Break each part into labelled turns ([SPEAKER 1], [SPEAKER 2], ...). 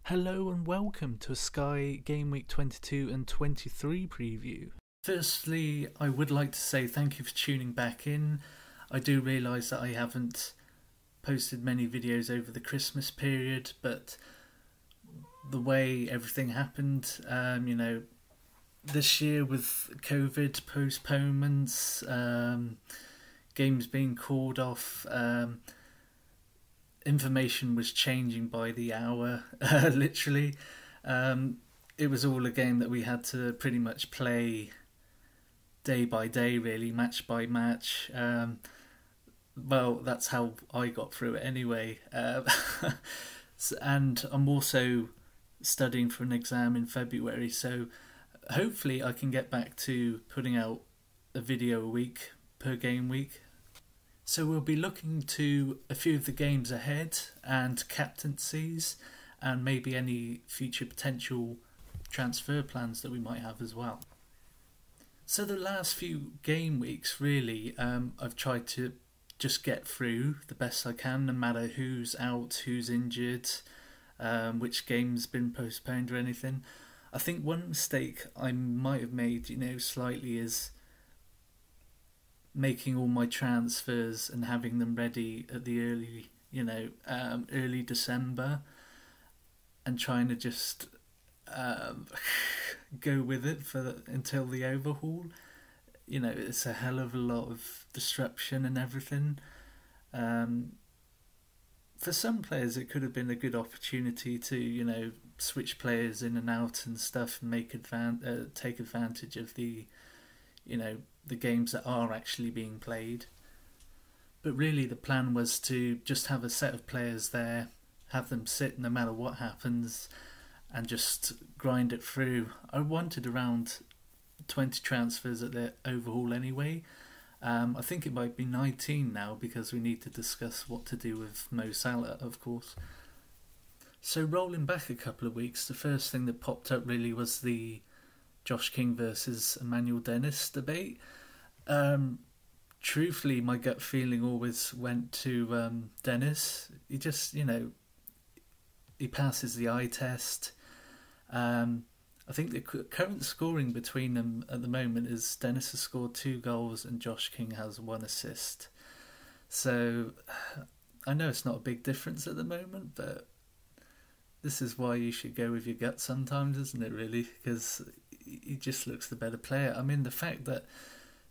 [SPEAKER 1] Hello and welcome to a Sky Gameweek 22 and 23 preview. Firstly, I would like to say thank you for tuning back in. I do realise that I haven't posted many videos over the Christmas period, but the way everything happened, this year with COVID postponements, games being called off, information was changing by the hour, literally. It was all a game that we had to pretty much play day by day, really, match by match. Well, that's how I got through it anyway. And I'm also studying for an exam in February, so hopefully I can get back to putting out a video a week per game week. So we'll be looking to a few of the games ahead and captaincies and maybe any future potential transfer plans that we might have as well. So the last few game weeks really, I've tried to just get through the best I can, no matter who's out, who's injured, which game's been postponed or anything. I think one mistake I might have made, slightly is making all my transfers and having them ready at the early December, and trying to just go with it until the overhaul. It's a hell of a lot of disruption and everything. For some players it could have been a good opportunity to switch players in and out and stuff and take advantage of the games that are actually being played. But really the plan was to just have a set of players there, have them sit no matter what happens, and just grind it through. I wanted around 20 transfers at the overhaul anyway. I think it might be 19 now, because we need to discuss what to do with Mo Salah, of course. So rolling back a couple of weeks, the first thing that popped up really was the Josh King versus Emmanuel Dennis debate. Truthfully, my gut feeling always went to Dennis. He just, he passes the eye test. I think the current scoring between them at the moment is Dennis has scored 2 goals and Josh King has 1 assist. So I know it's not a big difference at the moment, but this is why you should go with your gut sometimes, isn't it, really? Because he just looks the better player. I mean, the fact that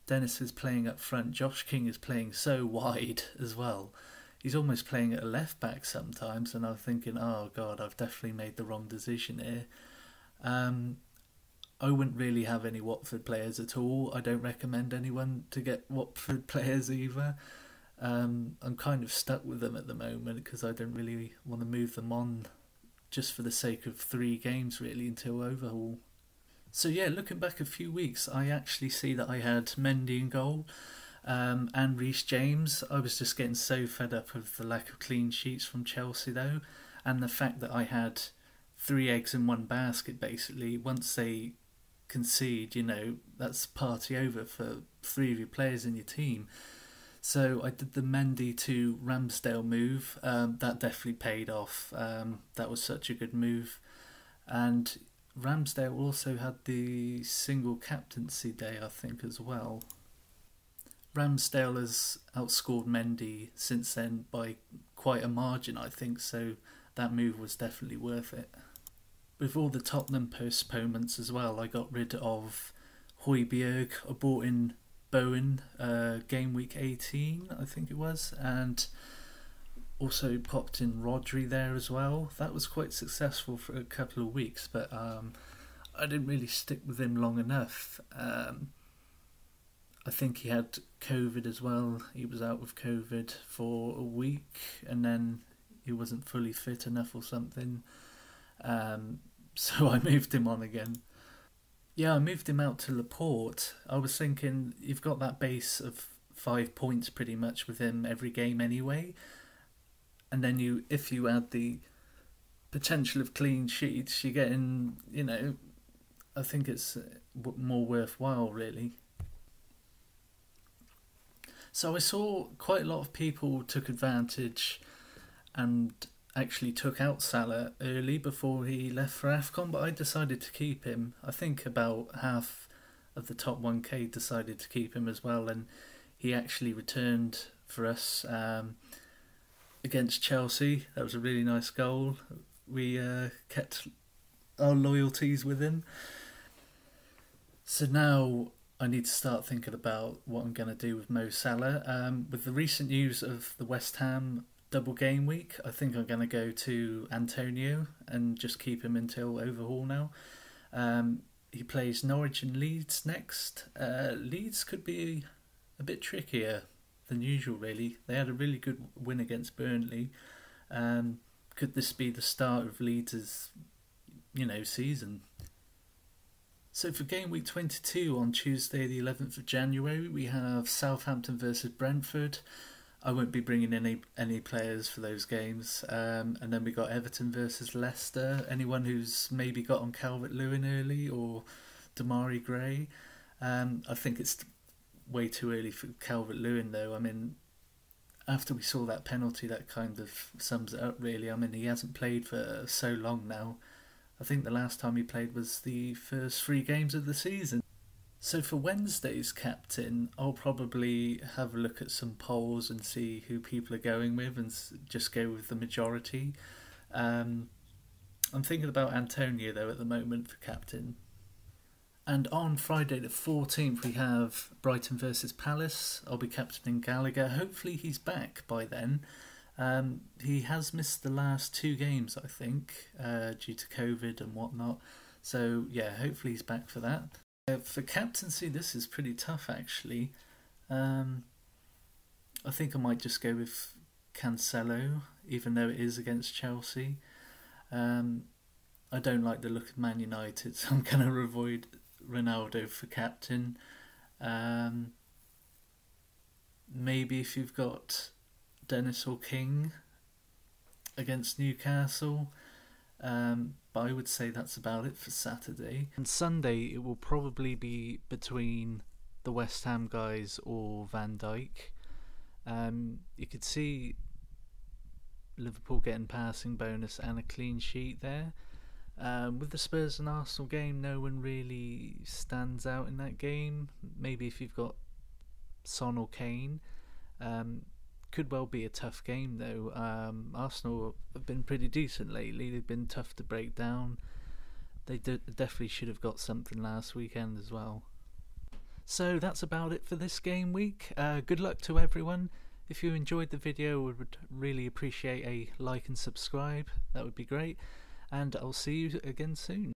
[SPEAKER 1] Dennis is playing up front, Josh King is playing so wide as well. He's almost playing at a left back sometimes, and I'm thinking, oh God, I've definitely made the wrong decision here. I wouldn't really have any Watford players at all. I don't recommend anyone to get Watford players either. I'm kind of stuck with them at the moment because I don't really want to move them on just for the sake of 3 games really until overhaul. So yeah, looking back a few weeks, I actually see that I had Mendy in goal, and Reece James. I was just getting so fed up with the lack of clean sheets from Chelsea though, and the fact that I had 3 eggs in one basket basically. Once they concede, that's party over for 3 of your players in your team. So I did the Mendy to Ramsdale move. That definitely paid off. That was such a good move. And Ramsdale also had the single captaincy day, I think, as well. Ramsdale has outscored Mendy since then by quite a margin, I think, so that move was definitely worth it. With all the Tottenham postponements as well, I got rid of Højbjerg. I bought in Bowen, game week 18, I think it was, and also popped in Rodri there as well. That was quite successful for a couple of weeks, but I didn't really stick with him long enough. I think he had COVID as well. He was out with COVID for a week, and then he wasn't fully fit enough or something. So I moved him on again. Yeah, I moved him out to Laporte. I was thinking, you've got that base of 5 points pretty much with him every game anyway. And then if you add the potential of clean sheets, you're getting, I think it's more worthwhile, really. So I saw quite a lot of people took advantage and actually took out Salah early before he left for AFCON, but I decided to keep him. I think about half of the top 1K decided to keep him as well, and he actually returned for us against Chelsea. That was a really nice goal. We kept our loyalties with him. So now I need to start thinking about what I'm going to do with Mo Salah. With the recent news of the West Ham double game week, I think I'm going to go to Antonio and just keep him until overhaul now. He plays Norwich and Leeds next. Leeds could be a bit trickier than usual, really. They had a really good win against Burnley. Could this be the start of Leeds' season? So for game week 22 on Tuesday the 11th of January, we have Southampton versus Brentford. I won't be bringing any players for those games. And then we got Everton versus Leicester. Anyone who's maybe got on Calvert-Lewin early or Damari Gray. I think it's way too early for Calvert-Lewin though. I mean, after we saw that penalty, that kind of sums it up really. I mean, he hasn't played for so long now. I think the last time he played was the first 3 games of the season. So for Wednesday's captain, I'll probably have a look at some polls and see who people are going with and just go with the majority. I'm thinking about Antonio though at the moment for captain. And on Friday the 14th we have Brighton versus Palace. I'll be captaining Gallagher. Hopefully he's back by then. He has missed the last 2 games, I think, due to COVID and whatnot. So yeah, hopefully he's back for that. For captaincy, this is pretty tough actually. I think I might just go with Cancelo, even though it is against Chelsea. I don't like the look of Man United, so I'm going to avoid Ronaldo for captain. Maybe if you've got Dennis or King against Newcastle. But I would say that's about it for Saturday. And Sunday it will probably be between the West Ham guys or Van Dijk. You could see Liverpool getting passing bonus and a clean sheet there. With the Spurs and Arsenal game, no one really stands out in that game. Maybe if you've got Son or Kane. Could well be a tough game though. Arsenal have been pretty decent lately. They've been tough to break down. They definitely should have got something last weekend as well. So that's about it for this game week. Good luck to everyone. If you enjoyed the video, I would really appreciate a like and subscribe. That would be great. And I'll see you again soon.